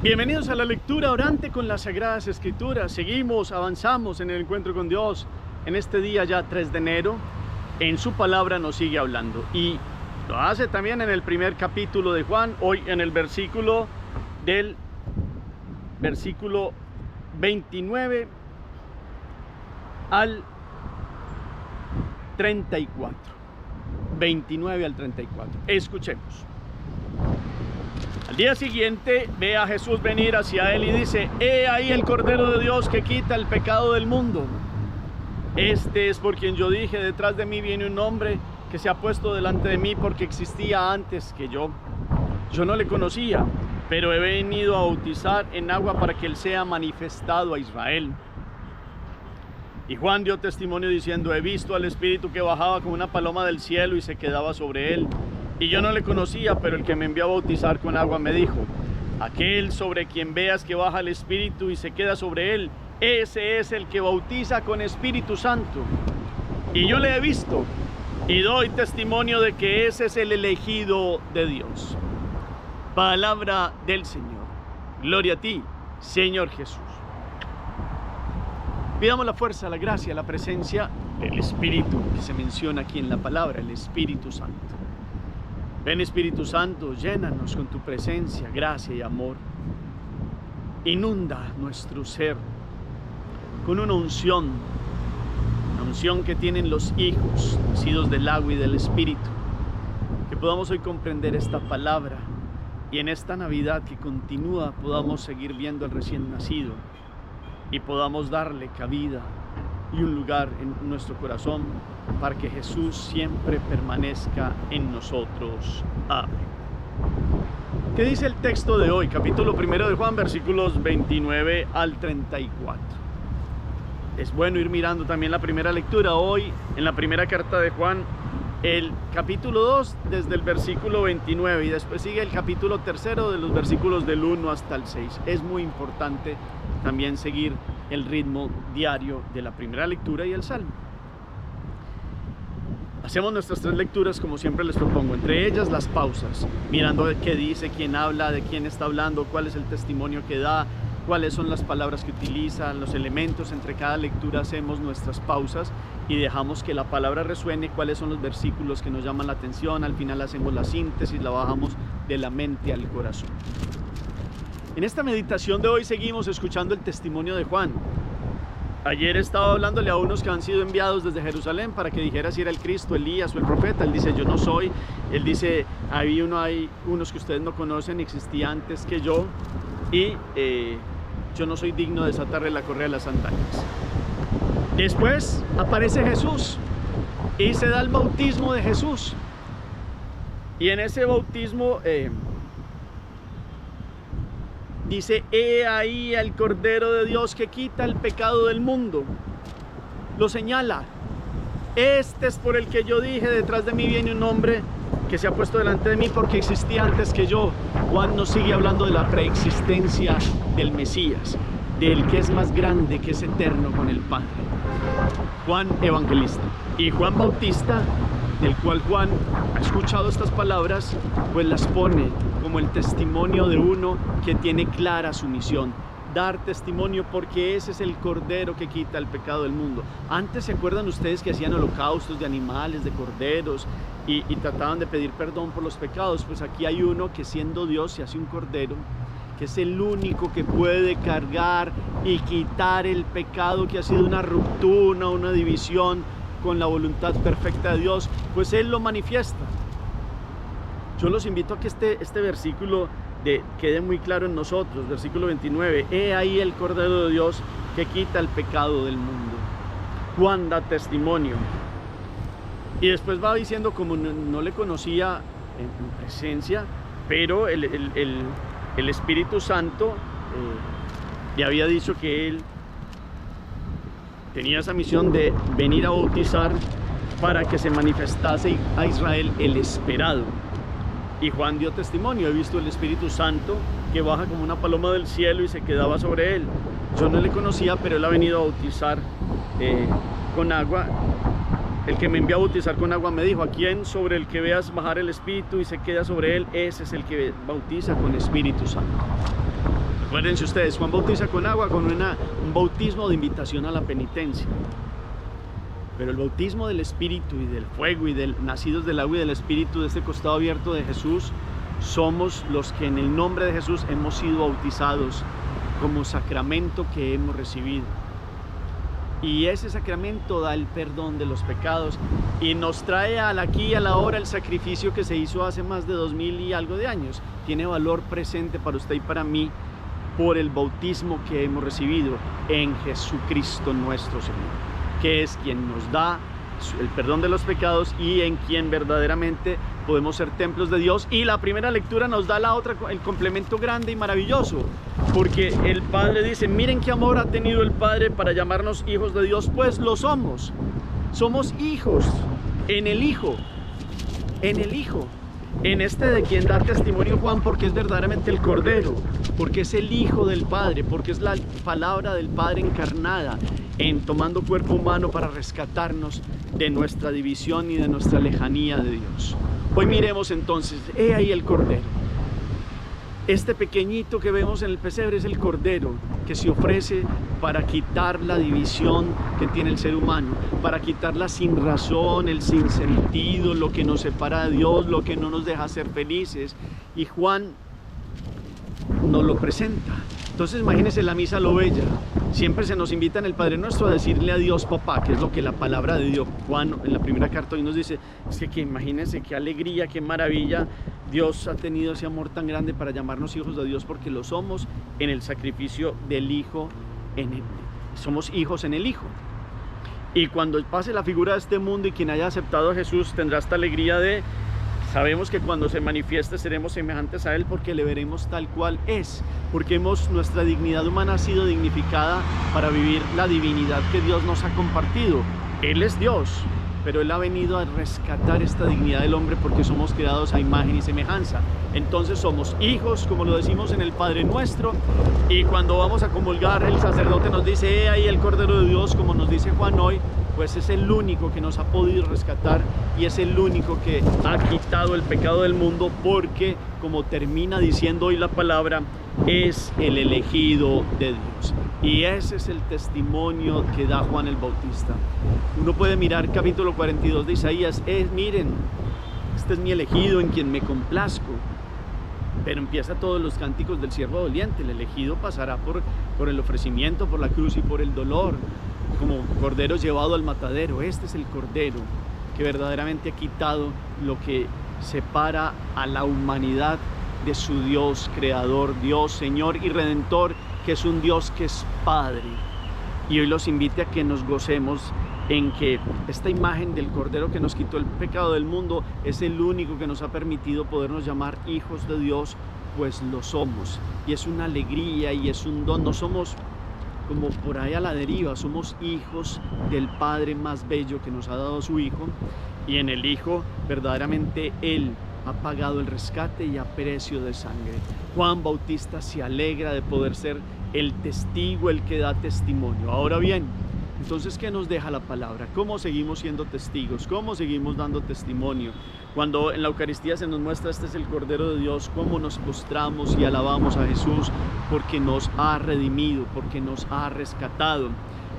Bienvenidos a la lectura orante con las Sagradas Escrituras. Seguimos, avanzamos en el encuentro con Dios en este día ya 3 de enero. En su palabra nos sigue hablando y lo hace también en el primer capítulo de Juan, hoy en el versículo 29 al 34. 29 al 34. Escuchemos. Al día siguiente ve a Jesús venir hacia él y dice: he ahí el Cordero de Dios que quita el pecado del mundo. Este es por quien yo dije: detrás de mí viene un hombre que se ha puesto delante de mí porque existía antes que yo. Yo no le conocía, pero he venido a bautizar en agua para que él sea manifestado a Israel. Y Juan dio testimonio diciendo: he visto al Espíritu que bajaba como una paloma del cielo y se quedaba sobre él. Y yo no le conocía, pero el que me envió a bautizar con agua me dijo: aquel sobre quien veas que baja el Espíritu y se queda sobre él, ese es el que bautiza con Espíritu Santo. Y yo le he visto y doy testimonio de que ese es el elegido de Dios. Palabra del Señor. Gloria a ti, Señor Jesús. Pidamos la fuerza, la gracia, la presencia del Espíritu que se menciona aquí en la palabra, el Espíritu Santo. Ven, Espíritu Santo, llénanos con tu presencia, gracia y amor. Inunda nuestro ser con una unción que tienen los hijos nacidos del agua y del Espíritu. Que podamos hoy comprender esta palabra y en esta Navidad que continúa podamos seguir viendo al recién nacido y podamos darle cabida y un lugar en nuestro corazón para que Jesús siempre permanezca en nosotros. Amén. ¿Qué dice el texto de hoy? Capítulo 1 de Juan, versículos 29 al 34. Es bueno ir mirando también la primera lectura. Hoy, en la primera carta de Juan, el capítulo 2 desde el versículo 29 y después sigue el capítulo 3 de los versículos del 1 hasta el 6. Es muy importante también seguir el ritmo diario de la primera lectura y el Salmo. Hacemos nuestras 3 lecturas como siempre les propongo, entre ellas las pausas, mirando qué dice, quién habla, de quién está hablando, cuál es el testimonio que da, cuáles son las palabras que utiliza, los elementos. Entre cada lectura hacemos nuestras pausas y dejamos que la palabra resuene, cuáles son los versículos que nos llaman la atención. Al final hacemos la síntesis, la bajamos de la mente al corazón. En esta meditación de hoy seguimos escuchando el testimonio de Juan. Ayer estaba hablándole a unos que han sido enviados desde Jerusalén para que dijera si era el Cristo, Elías o el profeta. Él dice: yo no soy. Él dice: hay unos que ustedes no conocen, existía antes que yo y yo no soy digno de desatarle la correa de las sandalias. Después aparece Jesús y se da el bautismo de Jesús. Y en ese bautismo dice: he ahí el Cordero de Dios que quita el pecado del mundo. Lo señala: este es por el que yo dije: detrás de mí viene un hombre que se ha puesto delante de mí porque existía antes que yo. Juan nos sigue hablando de la preexistencia del Mesías, del que es más grande, que es eterno con el Padre. Juan Evangelista y Juan Bautista, del cual Juan ha escuchado estas palabras, pues las pone como el testimonio de uno que tiene clara su misión: dar testimonio, porque ese es el Cordero que quita el pecado del mundo. Antes, ¿se acuerdan ustedes que hacían holocaustos de animales, de corderos, y trataban de pedir perdón por los pecados? Pues aquí hay uno que, siendo Dios, se hace un cordero, que es el único que puede cargar y quitar el pecado, que ha sido una ruptura, una división con la voluntad perfecta de Dios, pues Él lo manifiesta. Yo los invito a que este versículo quede muy claro en nosotros. Versículo 29: he ahí el Cordero de Dios que quita el pecado del mundo. Juan da testimonio y después va diciendo, como no le conocía en presencia, pero el Espíritu Santo le había dicho que él tenía esa misión de venir a bautizar para que se manifestase a Israel el esperado. Y Juan dio testimonio: he visto el Espíritu Santo que baja como una paloma del cielo y se quedaba sobre él. Yo no le conocía, pero él ha venido a bautizar con agua. El que me envió a bautizar con agua me dijo: a quien sobre el que veas bajar el Espíritu y se queda sobre él, ese es el que bautiza con Espíritu Santo. Acuérdense ustedes, Juan bautiza con agua, con un bautismo de invitación a la penitencia. Pero el bautismo del Espíritu y del fuego y del nacidos del agua y del Espíritu, de este costado abierto de Jesús, somos los que en el nombre de Jesús hemos sido bautizados como sacramento que hemos recibido. Y ese sacramento da el perdón de los pecados y nos trae al aquí y a la hora el sacrificio que se hizo hace más de 2000 y algo de años. Tiene valor presente para usted y para mí por el bautismo que hemos recibido en Jesucristo nuestro Señor, que es quien nos da el perdón de los pecados y en quien verdaderamente podemos ser templos de Dios. Y la primera lectura nos da el complemento grande y maravilloso, porque el Padre dice: miren qué amor ha tenido el Padre para llamarnos hijos de Dios, pues lo somos. Somos hijos en el Hijo, en este de quien da testimonio Juan, porque es verdaderamente el Cordero, porque es el Hijo del Padre, porque es la palabra del Padre encarnada en tomando cuerpo humano para rescatarnos de nuestra división y de nuestra lejanía de Dios. Hoy miremos entonces, he ahí el Cordero. Este pequeñito que vemos en el pesebre es el Cordero que se ofrece para quitar la división que tiene el ser humano, para quitar la sinrazón, el sinsentido, lo que nos separa de Dios, lo que no nos deja ser felices. Y Juan nos lo presenta. Entonces imagínense la misa lo bella. Siempre se nos invita en el Padre Nuestro a decirle a Dios papá, que es lo que la palabra de Dios, Juan en la primera carta hoy nos dice. Es que imagínense qué alegría, qué maravilla. Dios ha tenido ese amor tan grande para llamarnos hijos de Dios, porque lo somos en el sacrificio del Hijo, somos hijos en el Hijo. Y cuando pase la figura de este mundo y quien haya aceptado a Jesús tendrá esta alegría de: sabemos que cuando se manifieste seremos semejantes a Él, porque le veremos tal cual es, porque nuestra dignidad humana ha sido dignificada para vivir la divinidad que Dios nos ha compartido. Él es Dios, pero Él ha venido a rescatar esta dignidad del hombre, porque somos creados a imagen y semejanza. Entonces somos hijos, como lo decimos en el Padre Nuestro, y cuando vamos a comulgar el sacerdote nos dice: he ahí el Cordero de Dios, como nos dice Juan hoy. Pues es el único que nos ha podido rescatar y es el único que ha quitado el pecado del mundo, porque, como termina diciendo hoy la palabra, es el elegido de Dios. Y ese es el testimonio que da Juan el Bautista. Uno puede mirar capítulo 42 de Isaías: miren, este es mi elegido en quien me complazco. Pero empieza todos los cánticos del siervo doliente. El elegido pasará por el ofrecimiento, por la cruz y por el dolor, como cordero llevado al matadero. Este es el Cordero que verdaderamente ha quitado lo que separa a la humanidad de su Dios creador, Dios, Señor y Redentor, que es un Dios que es Padre. Y hoy los invite a que nos gocemos en que esta imagen del Cordero que nos quitó el pecado del mundo es el único que nos ha permitido podernos llamar hijos de Dios, pues lo somos. Y es una alegría y es un don. No somos como por ahí a la deriva, somos hijos del Padre más bello que nos ha dado su Hijo, y en el Hijo verdaderamente Él ha pagado el rescate y a precio de sangre. Juan Bautista se alegra de poder ser el testigo, el que da testimonio. Ahora bien, entonces, ¿qué nos deja la palabra? ¿Cómo seguimos siendo testigos? ¿Cómo seguimos dando testimonio? Cuando en la Eucaristía se nos muestra: este es el Cordero de Dios, cómo nos postramos y alabamos a Jesús, porque nos ha redimido, porque nos ha rescatado,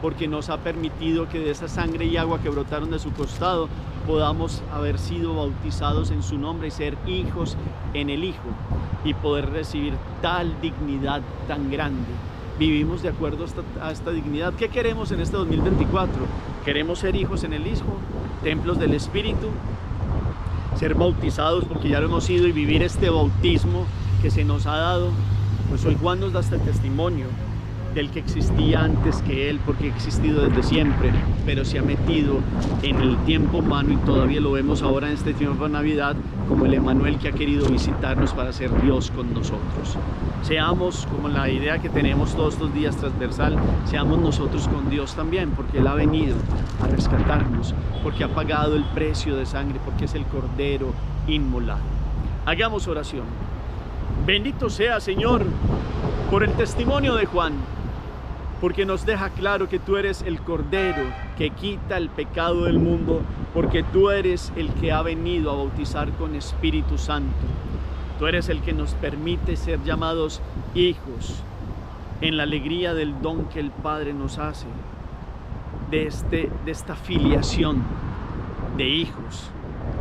porque nos ha permitido que de esa sangre y agua que brotaron de su costado podamos haber sido bautizados en su nombre y ser hijos en el Hijo, y poder recibir tal dignidad tan grande. Vivimos de acuerdo a esta dignidad. ¿Qué queremos en este 2024? Queremos ser hijos en el Hijo, templos del Espíritu, ser bautizados porque ya lo hemos sido, y vivir este bautismo que se nos ha dado. Pues hoy Juan nos da este testimonio del que existía antes que Él, porque ha existido desde siempre, pero se ha metido en el tiempo humano, y todavía lo vemos ahora en este tiempo de Navidad como el Emmanuel, que ha querido visitarnos para ser Dios con nosotros. Seamos, como la idea que tenemos todos estos días transversal, seamos nosotros con Dios también, porque Él ha venido a rescatarnos, porque ha pagado el precio de sangre, porque es el Cordero inmolado. Hagamos oración. Bendito sea, Señor, por el testimonio de Juan, porque nos deja claro que tú eres el Cordero que quita el pecado del mundo, porque tú eres el que ha venido a bautizar con Espíritu Santo. Tú eres el que nos permite ser llamados hijos en la alegría del don que el Padre nos hace, de esta filiación de hijos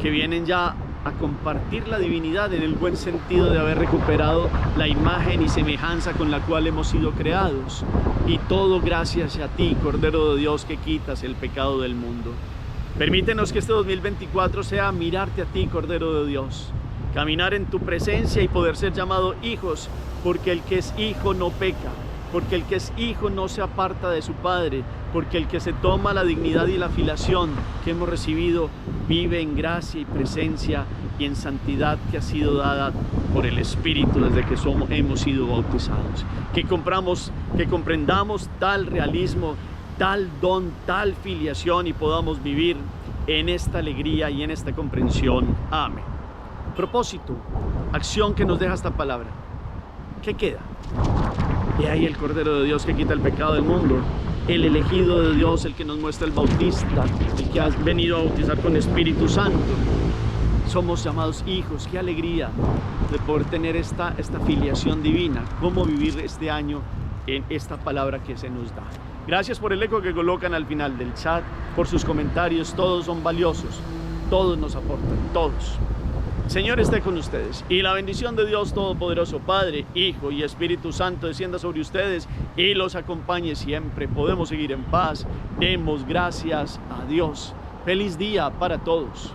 que vienen ya a compartir la divinidad en el buen sentido de haber recuperado la imagen y semejanza con la cual hemos sido creados. Y todo gracias a ti, Cordero de Dios, que quitas el pecado del mundo. Permítenos que este 2024 sea mirarte a ti, Cordero de Dios, caminar en tu presencia y poder ser llamado hijos, porque el que es hijo no peca, porque el que es hijo no se aparta de su Padre, porque el que se toma la dignidad y la filiación que hemos recibido vive en gracia y presencia y en santidad que ha sido dada por el Espíritu desde que hemos sido bautizados. Que comprendamos tal realismo, tal don, tal filiación y podamos vivir en esta alegría y en esta comprensión. Amén. Propósito, acción que nos deja esta palabra. ¿Qué queda? Y ahí el Cordero de Dios que quita el pecado del mundo, el elegido de Dios, el que nos muestra el bautista, el que ha venido a bautizar con Espíritu Santo. Somos llamados hijos. Qué alegría de poder tener esta filiación divina. Cómo vivir este año en esta palabra que se nos da. Gracias por el eco que colocan al final del chat, por sus comentarios. Todos son valiosos, todos nos aportan, todos. Señor esté con ustedes y la bendición de Dios Todopoderoso, Padre, Hijo y Espíritu Santo descienda sobre ustedes y los acompañe siempre. Podemos seguir en paz. Demos gracias a Dios. Feliz día para todos.